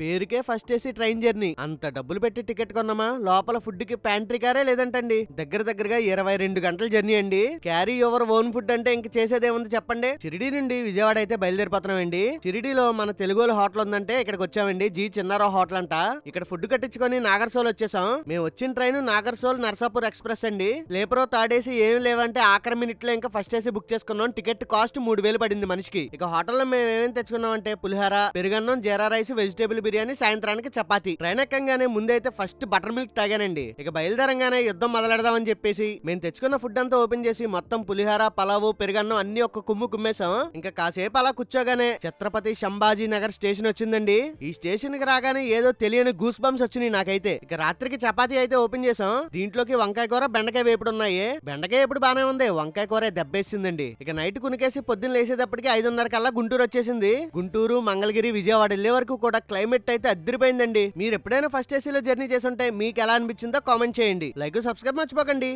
పేరుకే first AC train journey. అంత డబ్బులు పెట్టి టికెట్ కొన్నామా, లోపల ఫుడ్ కి ప్యాంట్రీ కారే లేదంటండి. దగ్గరగా 22 గంటల జర్నీ అండి. క్యారీ యువర్ ఓన్ ఫుడ్ అంటే ఇంక చేసేదేముంది చెప్పండి. షిరిడి నుండి విజయవాడ అయితే బయలుదేరిపోతున్నామండి. షిరిడిలో మన తెలుగుల హోటల్ ఉందంటే ఇక్కడికి వచ్చామండి. జీ చిన్నారావు హోటల్ అంట. ఇక్కడ ఫుడ్ కట్టించుకొని నాగర్సోల్ వచ్చేసాం. మేము వచ్చిన ట్రైన్ నాగర్సోల్ నర్సాపూర్ ఎక్స్ప్రెస్ అండి. స్లీపర్ థర్డ్ ఏసీ ఏం లేవంటే ఆఖరి మినిట్ లో ఇంకా ఫస్ట్ ఏసీ బుక్ చేసుకున్నాం. టికెట్ కాస్ట్ 3000 పడింది మనిషికి. ఇక హోటల్లో మేము ఏమేమి తెచ్చుకున్నాం అంటే పులిహార, పెరుగన్నం, జీరా రైస్, వెజిటేబుల్ బిర్యానీ, సాయంత్రానికి చపాతి. ట్రైన్ ఎక్కంగానే ముందైతే ఫస్ట్ బటర్ మిల్క్ తాగానండి. ఇక బయలుదేరంగానే యుద్ధం మొదలెడదామని చెప్పేసి మేము తెచ్చుకున్న ఫుడ్ అంతా ఓపెన్ చేసి మొత్తం పులిహార, పలావు, పెరుగన్నం అన్ని ఒక్క కుమ్ము కుమ్మేశాం. ఇంకా కాసేపు అలా కూర్చోగానే ఛత్రపతి సంభాజీ నగర్ స్టేషన్ వచ్చిందండి. ఈ స్టేషన్ కి రాగానే ఏదో తెలియని గూస్ బంప్స్ వచ్చినాయి నాకైతే. ఇక రాత్రికి చపాతీ అయితే ఓపెన్ చేసాం. దీంట్లోకి వంకాయ కూర, బెండకాయ వేపుడు ఉన్నాయి. బెండకాయ ఎప్పుడు బానే ఉంది, వంకాయ కూర దెబ్బేసిందండి. ఇక నైట్ కునికేసి పొద్దున్న లేసేటప్పటికి 5:30 కల్లా గుంటూరు వచ్చేసింది. గుంటూరు, మంగళగిరి, విజయవాడ వెళ్లే వరకు కూడా క్లైమేట్ అయితే అద్దరిపోయిందండి. మీరు ఎప్పుడైనా ఫస్ట్ ఏసీలో జర్నీ చేస్తుంటే మీకు ఎలా అనిపించిందో కామెంట్ చేయండి. లైక్, సబ్స్క్రైబ్ మర్చిపోకండి.